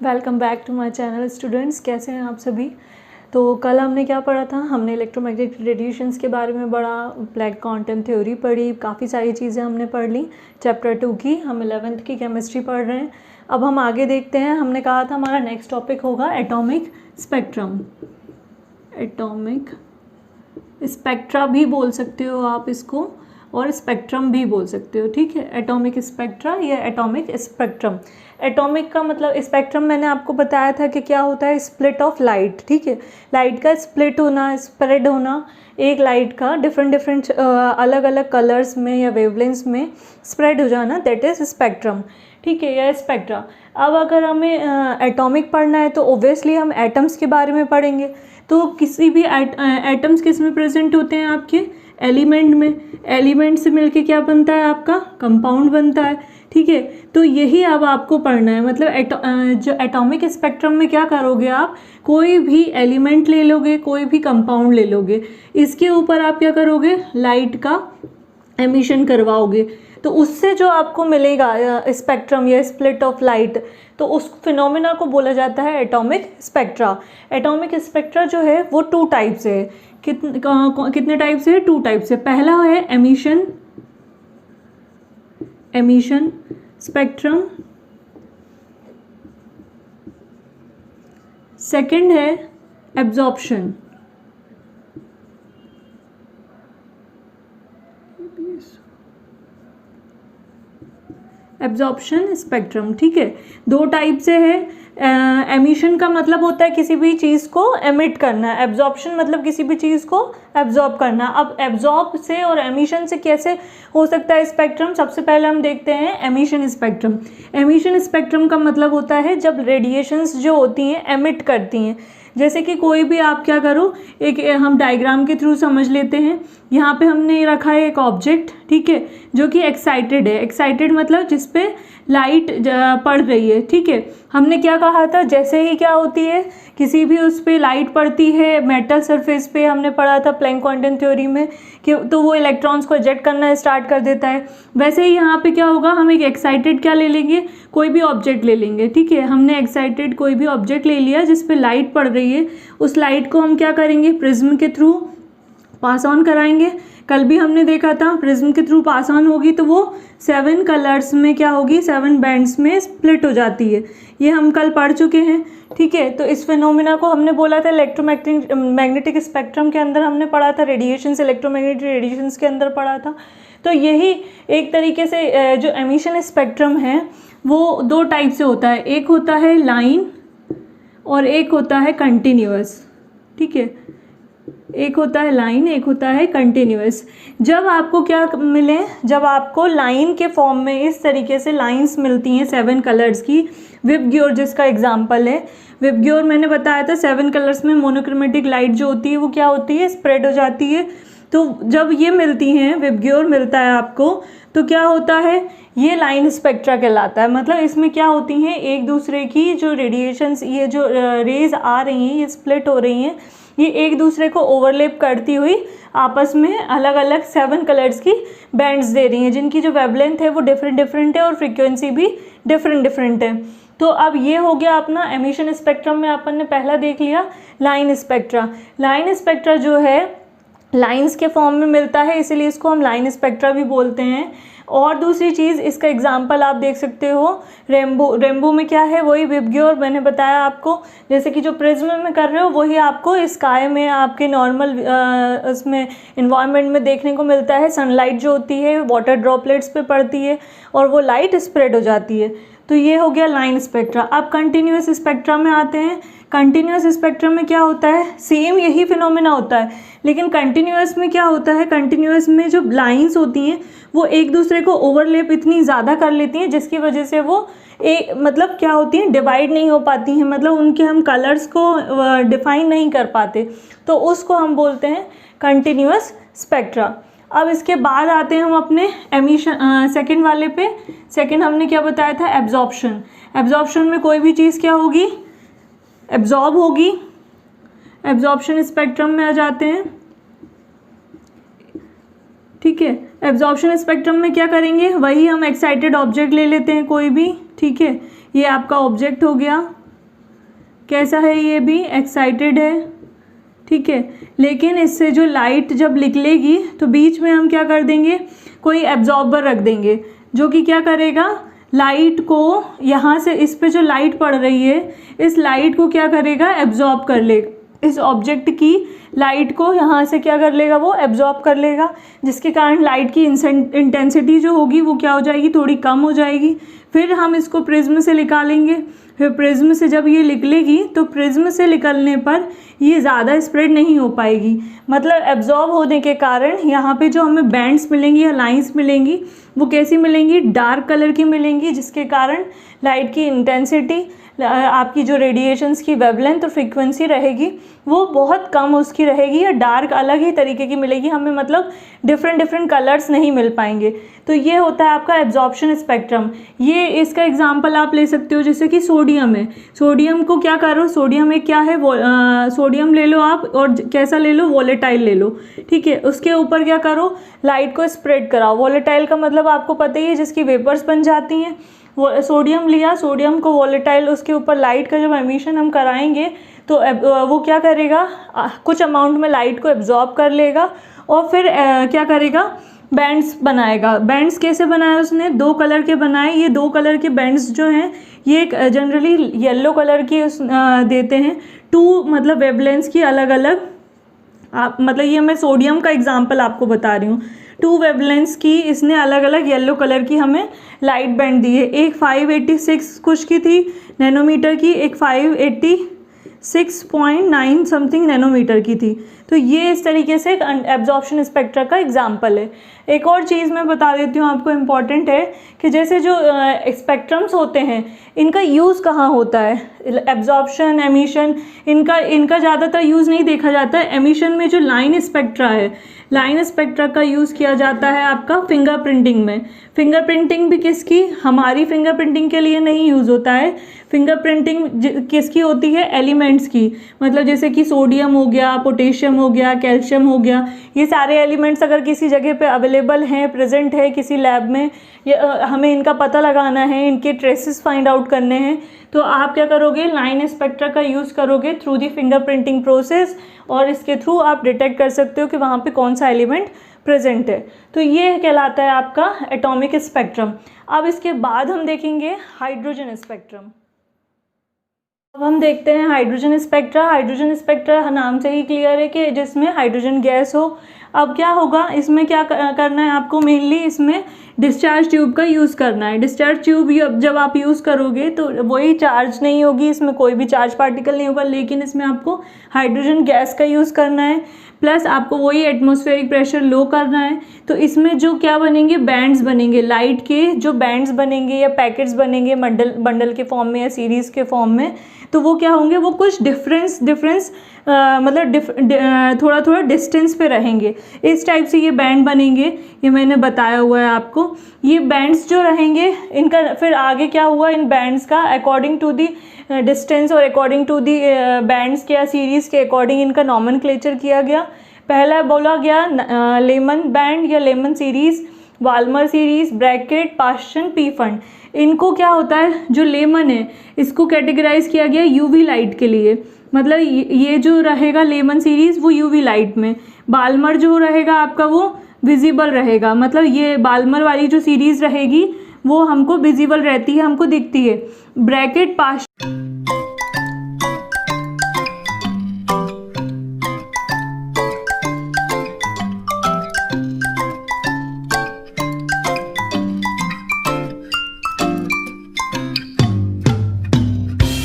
Welcome back to my channel students. कैसे हैं आप सभी। तो कल हमने क्या पढ़ा था, हमने इलेक्ट्रोमैग्नेटिक रेडिएशंस के बारे में पढ़ा, प्लैंक क्वांटम थ्योरी पढ़ी, काफ़ी सारी चीज़ें हमने पढ़ ली। चैप्टर 2 की हम 11th की केमिस्ट्री पढ़ रहे हैं। अब हम आगे देखते हैं। हमने कहा था हमारा नेक्स्ट टॉपिक होगा एटॉमिक स्पेक्ट्रम। एटॉमिक स्पेक्ट्रा भी बोल सकते हो आप इसको, और स्पेक्ट्रम भी बोल सकते हो, ठीक है। एटॉमिक स्पेक्ट्रा या एटॉमिक स्पेक्ट्रम। एटॉमिक का मतलब, स्पेक्ट्रम मैंने आपको बताया था कि क्या होता है, स्प्लिट ऑफ लाइट, ठीक है। लाइट का स्प्लिट होना, स्प्रेड होना, एक लाइट का डिफरेंट अलग अलग कलर्स में या वेवलेंथ्स में स्प्रेड हो जाना, दैट इज स्पेक्ट्रम, ठीक है, या स्पेक्ट्रा। अब अगर हमें एटॉमिक पढ़ना है तो ओब्वियसली हम एटम्स के बारे में पढ़ेंगे। तो किसी भी एटम्स किस में प्रेजेंट होते हैं, आपके एलिमेंट में। एलिमेंट से मिलके क्या बनता है, आपका कंपाउंड बनता है, ठीक है। तो यही अब आपको पढ़ना है, मतलब जो एटॉमिक स्पेक्ट्रम में क्या करोगे आप, कोई भी एलिमेंट ले लोगे, कोई भी कंपाउंड ले लोगे, इसके ऊपर आप क्या करोगे, लाइट का एमिशन करवाओगे। तो उससे जो आपको मिलेगा स्पेक्ट्रम या स्प्लिट ऑफ लाइट, तो उस फिनोमेना को बोला जाता है एटॉमिक स्पेक्ट्रा। एटॉमिक स्पेक्ट्रा जो है वो 2 टाइप से है। कितने टाइप से है, 2 टाइप से। पहला है एमिशन स्पेक्ट्रम, सेकंड है एब्जॉर्प्शन। एब्जॉर्प्शन स्पेक्ट्रम, ठीक है, 2 टाइप से है। एमिशन का मतलब होता है किसी भी चीज़ को एमिट करना, एब्जॉर्प्शन मतलब किसी भी चीज़ को एब्जॉर्ब करना। अब एब्जॉर्ब से और एमिशन से कैसे हो सकता है स्पेक्ट्रम, सबसे पहले हम देखते हैं एमिशन स्पेक्ट्रम। एमिशन स्पेक्ट्रम का मतलब होता है जब रेडिएशंस जो होती हैं एमिट करती हैं। जैसे कि कोई भी आप क्या करो, एक हम डायग्राम के थ्रू समझ लेते हैं। यहाँ पे हमने रखा है एक ऑब्जेक्ट, ठीक है, जो कि एक्साइटेड है। एक्साइटेड मतलब जिस पे लाइट पड़ रही है, ठीक है। हमने क्या कहा था, जैसे ही क्या होती है, किसी भी उस पे लाइट पड़ती है मेटल सरफेस पे, हमने पढ़ा था प्लैंक क्वांटम थ्योरी में कि तो वो इलेक्ट्रॉन्स को इजेक्ट करना स्टार्ट कर देता है। वैसे ही यहाँ पे क्या होगा, हम एक एक्साइटेड क्या ले लेंगे, कोई भी ऑब्जेक्ट ले लेंगे, ठीक है। हमने एक्साइटेड कोई भी ऑब्जेक्ट ले लिया जिस पे लाइट पड़ रही है, उस लाइट को हम क्या करेंगे, प्रिज्म के थ्रू पास ऑन कराएंगे। कल भी हमने देखा था प्रिज्म के थ्रू पास ऑन होगी तो वो 7 कलर्स में क्या होगी, 7 बैंड्स में स्प्लिट हो जाती है। ये हम कल पढ़ चुके हैं, ठीक है। तो इस फिनोमिना को हमने बोला था इलेक्ट्रोमैग्नेटिक स्पेक्ट्रम के अंदर हमने पढ़ा था, रेडिएशंस, इलेक्ट्रोमैग्नेटिक रेडिएशंस के अंदर पढ़ा था। तो यही एक तरीके से जो एमिशन स्पेक्ट्रम है वो 2 टाइप से होता है, एक होता है लाइन और एक होता है कंटिन्यूअस, ठीक है। एक होता है लाइन, एक होता है कंटिन्यूअस। जब आपको क्या मिले, जब आपको लाइन के फॉर्म में इस तरीके से लाइंस मिलती हैं 7 कलर्स की, विबग्योर जिसका एग्जांपल है, विबग्योर मैंने बताया था 7 कलर्स में मोनोक्रोमेटिक लाइट जो होती है वो क्या होती है, स्प्रेड हो जाती है। तो जब ये मिलती हैं, विबग्योर मिलता है आपको, तो क्या होता है, ये लाइन स्पेक्ट्रा कहलाता है। मतलब इसमें क्या होती हैं, एक दूसरे की जो रेडिएशंस, ये जो रेज आ रही हैं, ये स्प्लिट हो रही हैं, ये एक दूसरे को ओवरलैप करती हुई आपस में अलग अलग 7 कलर्स की बैंड्स दे रही हैं, जिनकी जो वेवलेंथ है वो डिफरेंट है और फ्रीक्वेंसी भी डिफरेंट है। तो अब ये हो गया अपना एमिशन स्पेक्ट्रम में अपन ने पहला देख लिया लाइन स्पेक्ट्रा। लाइन स्पेक्ट्रा जो है लाइंस के फॉर्म में मिलता है, इसीलिए इसको हम लाइन स्पेक्ट्रा भी बोलते हैं। और दूसरी चीज़, इसका एग्जांपल आप देख सकते हो रेम्बो में क्या है, वही विबग्योर मैंने बताया आपको। जैसे कि जो प्रिज्म में कर रहे हो वही आपको स्काई में, आपके नॉर्मल उसमें इन्वायरमेंट में देखने को मिलता है। सनलाइट जो होती है वाटर ड्रॉपलेट्स पे पड़ती है और वो लाइट स्प्रेड हो जाती है। तो ये हो गया लाइन स्पेक्ट्रा। अब कंटिन्यूअस स्पेक्ट्रा में आते हैं। कंटिन्यूअस स्पेक्ट्रम में क्या होता है, सेम यही फिनोमेना होता है, लेकिन कंटिन्यूअस में क्या होता है, कंटिन्यूअस में जो लाइंस होती हैं वो एक दूसरे को ओवरलैप इतनी ज़्यादा कर लेती हैं जिसकी वजह से वो मतलब क्या होती हैं, डिवाइड नहीं हो पाती हैं, मतलब उनके हम कलर्स को डिफाइन नहीं कर पाते, तो उसको हम बोलते हैं कंटिन्यूअस स्पेक्ट्रा। अब इसके बाद आते हैं हम अपने एमिशन सेकंड वाले पे। सेकंड हमने क्या बताया था, एब्जॉर्प्शन। एब्जॉर्प्शन में कोई भी चीज़ क्या होगी, एब्जॉर्ब होगी। एब्जॉर्प्शन स्पेक्ट्रम में आ जाते हैं, ठीक है। एब्जॉर्प्शन स्पेक्ट्रम में क्या करेंगे, वही हम एक्साइटेड ऑब्जेक्ट ले लेते हैं कोई भी, ठीक है। ये आपका ऑब्जेक्ट हो गया, कैसा है, ये भी एक्साइटेड है, ठीक है। लेकिन इससे जो लाइट जब निकलेगी तो बीच में हम क्या कर देंगे, कोई एब्जॉर्बर रख देंगे जो कि क्या करेगा, लाइट को यहाँ से इस पे जो लाइट पड़ रही है इस लाइट को क्या करेगा, एब्जॉर्ब कर लेगा, इस ऑब्जेक्ट की लाइट को यहाँ से क्या कर लेगा, वो एब्जॉर्ब कर लेगा, जिसके कारण लाइट की इंटेंसिटी जो होगी वो क्या हो जाएगी, थोड़ी कम हो जाएगी। फिर हम इसको प्रिज्म से निकालेंगे, फिर प्रिज्म से जब ये निकलेगी तो प्रिज्म से निकलने पर ये ज़्यादा स्प्रेड नहीं हो पाएगी, मतलब एब्जॉर्ब होने के कारण यहाँ पे जो हमें बैंड्स मिलेंगी या लाइंस मिलेंगी वो कैसी मिलेंगी, डार्क कलर की मिलेंगी, जिसके कारण लाइट की इंटेंसिटी, आपकी जो रेडिएशंस की वेवलेंथ और फ्रीक्वेंसी रहेगी वो बहुत कम उसकी रहेगी, या डार्क अलग ही तरीके की मिलेगी हमें, मतलब डिफरेंट कलर्स नहीं मिल पाएंगे। तो ये होता है आपका एब्जॉर्प्शन स्पेक्ट्रम। ये इसका एग्जांपल आप ले सकते हो, जैसे कि सोडियम है, सोडियम को क्या करो, सोडियम एक क्या है, सोडियम ले लो आप, और कैसा ले लो, वोलेटाइल ले लो, ठीक है। उसके ऊपर क्या करो, लाइट को स्प्रेड कराओ। वोलेटाइल का मतलब आपको पता ही है, जिसकी वेपर्स बन जाती हैं। वो सोडियम लिया, सोडियम को वोलेटाइल, उसके ऊपर लाइट का जब एमिशन हम कराएंगे तो वो क्या करेगा, कुछ अमाउंट में लाइट को एब्जॉर्ब कर लेगा और फिर क्या करेगा, बैंड्स बनाएगा। बैंड्स कैसे बनाए उसने, 2 कलर के बनाए। ये 2 कलर के बैंड्स जो हैं ये जनरली येलो कलर की देते हैं, 2 मतलब वेवलेंथ्स की अलग अलग, आप मतलब ये मैं सोडियम का एग्जांपल आपको बता रही हूँ, 2 वेवलेंथ्स की इसने अलग अलग येलो कलर की हमें लाइट बैंड दी है। एक 586 कुछ की थी नैनोमीटर की, एक 586.9 समथिंग नैनोमीटर की थी। तो ये इस तरीके से एब्जॉर्प्शन स्पेक्ट्रा का एग्जांपल है। एक और चीज़ मैं बता देती हूँ आपको, इम्पॉर्टेंट है कि जैसे जो स्पेक्ट्रम्स होते हैं इनका यूज़ कहाँ होता है, एब्जॉर्प्शन, एमिशन, इनका ज़्यादातर यूज़ नहीं देखा जाता है। एमिशन में जो लाइन स्पेक्ट्रा है, लाइन स्पेक्ट्रा का यूज़ किया जाता है आपका फिंगरप्रिंटिंग में। फिंगरप्रिंटिंग भी किसकी, हमारी फिंगरप्रिंटिंग के लिए नहीं यूज़ होता है। फिंगरप्रिंटिंग किसकी होती है, एलिमेंट्स की, मतलब जैसे कि सोडियम हो गया, पोटेशियम हो गया, कैल्शियम हो गया, ये सारे एलिमेंट्स अगर किसी जगह पे अवेलेबल हैं, प्रेजेंट है किसी लैब में, या हमें इनका पता लगाना है, इनके ट्रेसेस फाइंड आउट करने हैं, तो आप क्या करोगे, लाइन स्पेक्ट्रा का यूज़ करोगे थ्रू दी फिंगरप्रिंटिंग प्रोसेस, और इसके थ्रू आप डिटेक्ट कर सकते हो कि वहाँ पे कौन सा एलिमेंट प्रेजेंट है। तो ये कहलाता है आपका एटॉमिक स्पेक्ट्रम। अब इसके बाद हम देखेंगे हाइड्रोजन स्पेक्ट्रम। अब हम देखते हैं हाइड्रोजन स्पेक्ट्रा। हाइड्रोजन स्पेक्ट्रा नाम से ही क्लियर है कि जिसमें हाइड्रोजन गैस हो। अब क्या होगा, इसमें क्या करना है आपको, मेनली इसमें डिस्चार्ज ट्यूब का यूज़ करना है। डिस्चार्ज ट्यूब जब आप यूज़ करोगे तो वही चार्ज नहीं होगी, इसमें कोई भी चार्ज पार्टिकल नहीं होगा, लेकिन इसमें आपको हाइड्रोजन गैस का यूज़ करना है, प्लस आपको वही एटमॉस्फेरिक प्रेशर लो करना है। तो इसमें जो क्या बनेंगे, बैंड्स बनेंगे, लाइट के जो बैंड्स बनेंगे या पैकेट्स बनेंगे बंडल के फॉर्म में या सीरीज़ के फॉर्म में, तो वो क्या होंगे, वो कुछ डिफरेंस मतलब थोड़ा डिस्टेंस पे रहेंगे। इस टाइप से ये बैंड बनेंगे, ये मैंने बताया हुआ है आपको। ये बैंड्स जो रहेंगे इनका फिर आगे क्या हुआ, इन बैंड्स का अकॉर्डिंग टू दी डिस्टेंस और अकॉर्डिंग टू दी बैंड्स के या सीरीज़ के अकॉर्डिंग इनका नॉमेनक्लेचर किया गया। पहला बोला गया लेमन बैंड या Lyman series, Balmer series, Brackett, Paschen, Pfund. इनको क्या होता है, जो लेमन है इसको कैटेगराइज किया गया यूवी लाइट के लिए, मतलब ये जो रहेगा लेमन सीरीज़ वो यूवी लाइट में, बाल्मर जो रहेगा आपका वो विजिबल रहेगा, मतलब ये बाल्मर वाली जो सीरीज़ रहेगी वो हमको विजिबल रहती है, हमको दिखती है। Bracket, Paschen